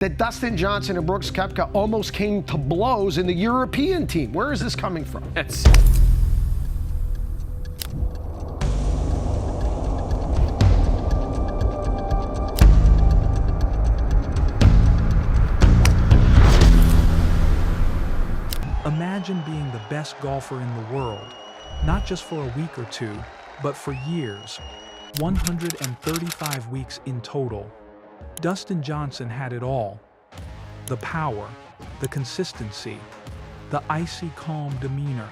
that Dustin Johnson and Brooks Koepka almost came to blows in the European team. Where is this coming from? Imagine being the best golfer in the world, not just for a week or two, but for years. 135 weeks in total. Dustin Johnson had it all. The power, the consistency, the icy calm demeanor.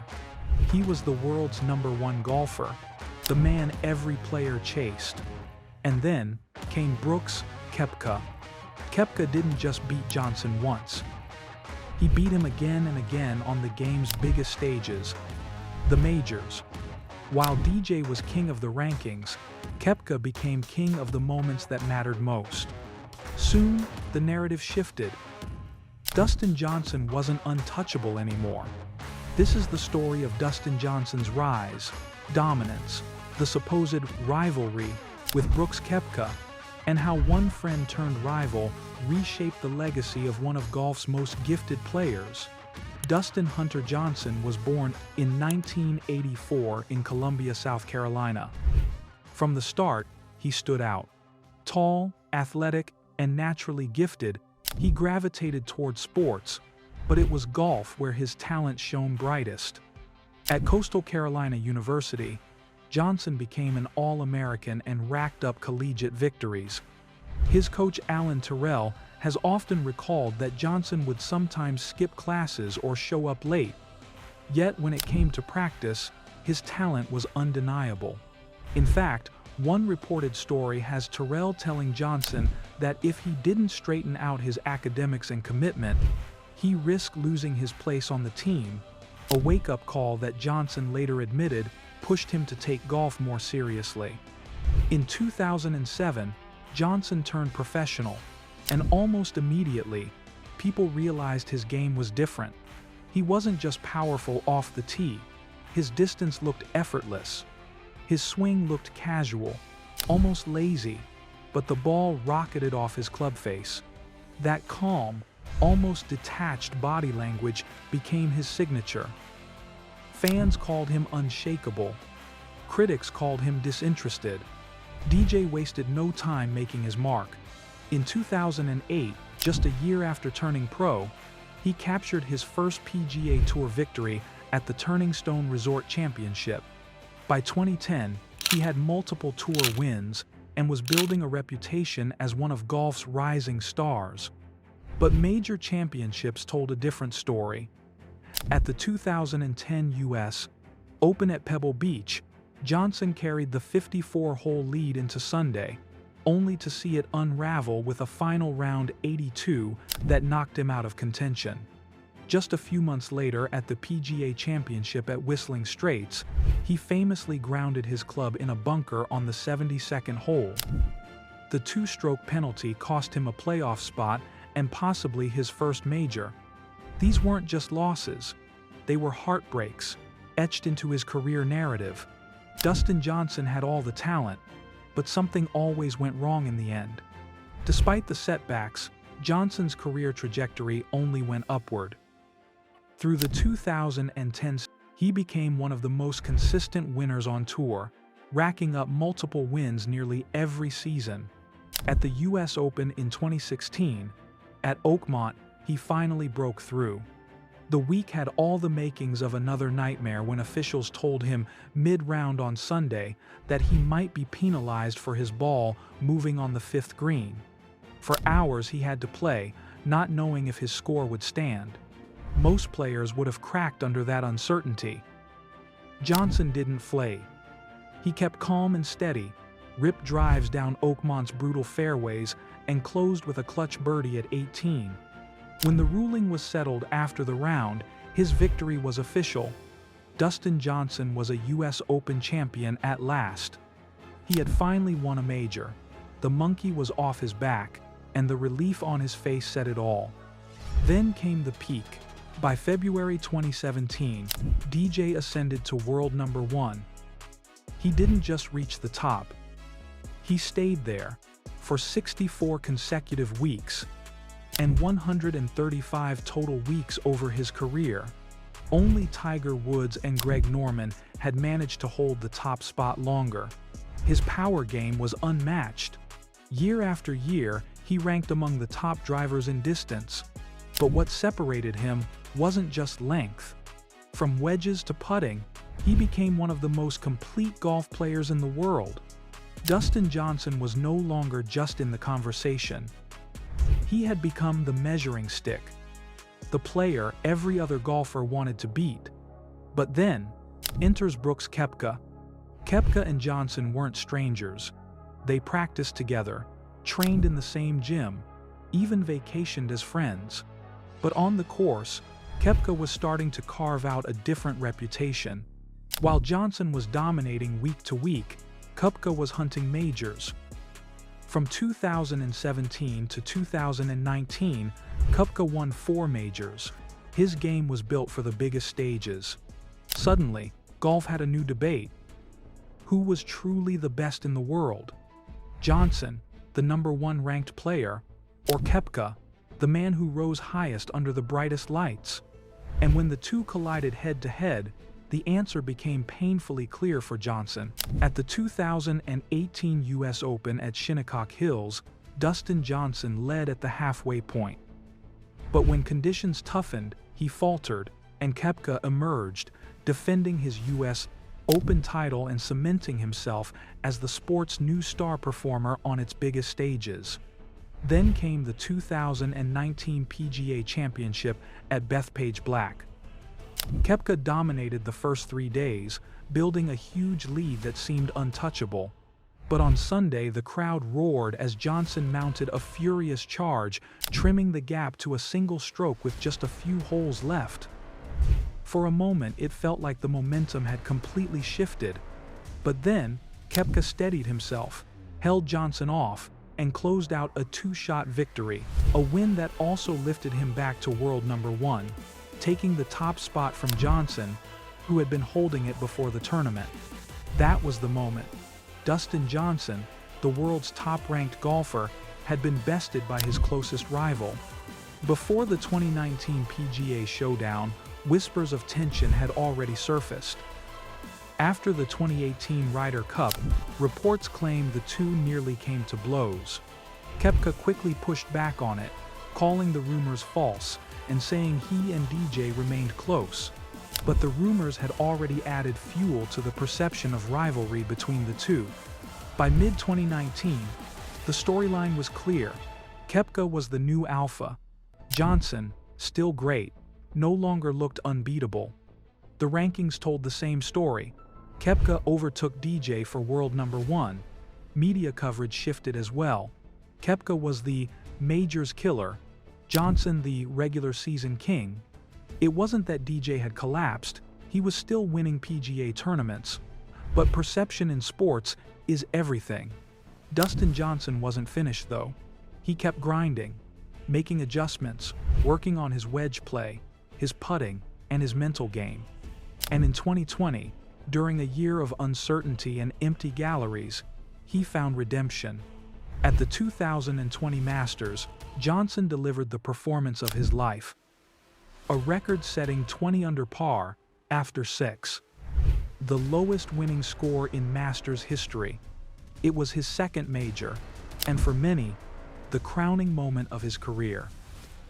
He was the world's #1 golfer, the man every player chased. And then came Brooks Koepka. Koepka didn't just beat Johnson once. He beat him again and again on the game's biggest stages, the majors. While DJ was king of the rankings, Koepka became king of the moments that mattered most. Soon, the narrative shifted. Dustin Johnson wasn't untouchable anymore. This is the story of Dustin Johnson's rise, dominance, the supposed rivalry with Brooks Koepka, and how one friend turned rival reshaped the legacy of one of golf's most gifted players. Dustin Hunter Johnson was born in 1984 in Columbia, South Carolina. From the start, he stood out. Tall, athletic, and naturally gifted, he gravitated toward sports, but it was golf where his talent shone brightest. At Coastal Carolina University, Johnson became an All-American and racked up collegiate victories. His coach Alan Terrell has often recalled that Johnson would sometimes skip classes or show up late. Yet when it came to practice, his talent was undeniable. In fact, one reported story has Terrell telling Johnson that if he didn't straighten out his academics and commitment, he risked losing his place on the team, a wake-up call that Johnson later admitted pushed him to take golf more seriously. In 2007, Johnson turned professional, and almost immediately, people realized his game was different. He wasn't just powerful off the tee. His distance looked effortless. His swing looked casual, almost lazy, but the ball rocketed off his club face. That calm, almost detached body language became his signature. Fans called him unshakable. Critics called him disinterested. DJ wasted no time making his mark. In 2008, just a year after turning pro, he captured his first PGA Tour victory at the Turning Stone Resort Championship. By 2010, he had multiple tour wins and was building a reputation as one of golf's rising stars. But major championships told a different story. At the 2010 U.S. Open at Pebble Beach, Johnson carried the 54-hole lead into Sunday, only to see it unravel with a final round 82 that knocked him out of contention. Just a few months later at the PGA Championship at Whistling Straits, he famously grounded his club in a bunker on the 72nd hole. The two-stroke penalty cost him a playoff spot and possibly his first major. These weren't just losses. They were heartbreaks, etched into his career narrative. Dustin Johnson had all the talent, but something always went wrong in the end. Despite the setbacks, Johnson's career trajectory only went upward. Through the 2010s, he became one of the most consistent winners on tour, racking up multiple wins nearly every season. At the U.S. Open in 2016, at Oakmont, he finally broke through. The week had all the makings of another nightmare when officials told him mid-round on Sunday that he might be penalized for his ball moving on the 5th green. For hours he had to play, not knowing if his score would stand. Most players would have cracked under that uncertainty. Johnson didn't flay. He kept calm and steady, ripped drives down Oakmont's brutal fairways, and closed with a clutch birdie at 18. When the ruling was settled after the round, his victory was official. Dustin Johnson was a U.S. Open champion at last. He had finally won a major. The monkey was off his back, and the relief on his face said it all. Then came the peak. By February 2017, DJ ascended to world #1. He didn't just reach the top. He stayed there for 64 consecutive weeks. and 135 total weeks over his career. Only Tiger Woods and Greg Norman had managed to hold the top spot longer. His power game was unmatched. Year after year, he ranked among the top drivers in distance. But what separated him wasn't just length. From wedges to putting, he became one of the most complete golf players in the world. Dustin Johnson was no longer just in the conversation. He had become the measuring stick, the player every other golfer wanted to beat. But then enters Brooks Koepka. Koepka and Johnson weren't strangers. They practiced together, trained in the same gym, even vacationed as friends. But on the course, Koepka was starting to carve out a different reputation. While Johnson was dominating week to week, Koepka was hunting majors. From 2017 to 2019, Koepka won 4 majors. His game was built for the biggest stages. Suddenly, golf had a new debate. Who was truly the best in the world? Johnson, the #1 ranked player, or Koepka, the man who rose highest under the brightest lights? And when the two collided head-to-head, the answer became painfully clear for Johnson. At the 2018 U.S. Open at Shinnecock Hills, Dustin Johnson led at the halfway point. But when conditions toughened, he faltered, and Koepka emerged, defending his U.S. Open title and cementing himself as the sport's new star performer on its biggest stages. Then came the 2019 PGA Championship at Bethpage Black. Koepka dominated the first 3 days, building a huge lead that seemed untouchable. But on Sunday, the crowd roared as Johnson mounted a furious charge, trimming the gap to a single stroke with just a few holes left. For a moment, it felt like the momentum had completely shifted. But then, Koepka steadied himself, held Johnson off, and closed out a 2-shot victory, a win that also lifted him back to world #1, taking the top spot from Johnson, who had been holding it before the tournament. That was the moment. Dustin Johnson, the world's top-ranked golfer, had been bested by his closest rival. Before the 2019 PGA Showdown, whispers of tension had already surfaced. After the 2018 Ryder Cup, reports claimed the two nearly came to blows. Koepka quickly pushed back on it, calling the rumors false and saying he and DJ remained close. But the rumors had already added fuel to the perception of rivalry between the two. By mid-2019, the storyline was clear. Koepka was the new alpha. Johnson, still great, no longer looked unbeatable. The rankings told the same story. Koepka overtook DJ for world #1. Media coverage shifted as well. Koepka was the majors killer, Johnson the regular season king. It wasn't that DJ had collapsed, he was still winning PGA tournaments. But perception in sports is everything. Dustin Johnson wasn't finished though. He kept grinding, making adjustments, working on his wedge play, his putting, and his mental game. And in 2020, during a year of uncertainty and empty galleries, he found redemption. At the 2020 Masters, Johnson delivered the performance of his life. A record-setting 20 under par after 6. The lowest winning score in Masters history. It was his second major, and for many, the crowning moment of his career.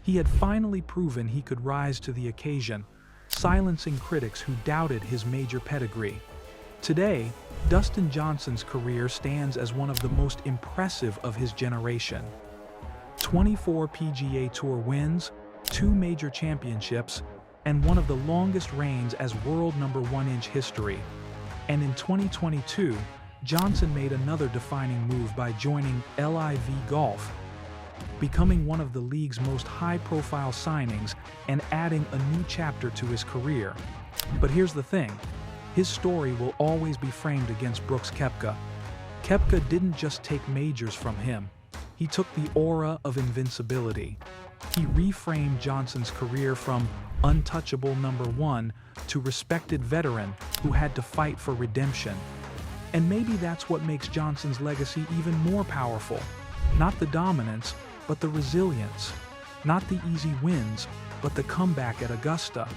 He had finally proven he could rise to the occasion, silencing critics who doubted his major pedigree. Today, Dustin Johnson's career stands as one of the most impressive of his generation. 24 PGA Tour wins, 2 major championships, and one of the longest reigns as world #1 in history. And in 2022, Johnson made another defining move by joining LIV Golf, becoming one of the league's most high-profile signings and adding a new chapter to his career. But here's the thing, his story will always be framed against Brooks Koepka. Koepka didn't just take majors from him, he took the aura of invincibility. He reframed Johnson's career from untouchable #1 to respected veteran who had to fight for redemption. And maybe that's what makes Johnson's legacy even more powerful. Not the dominance, but the resilience. Not the easy wins, but the comeback at Augusta,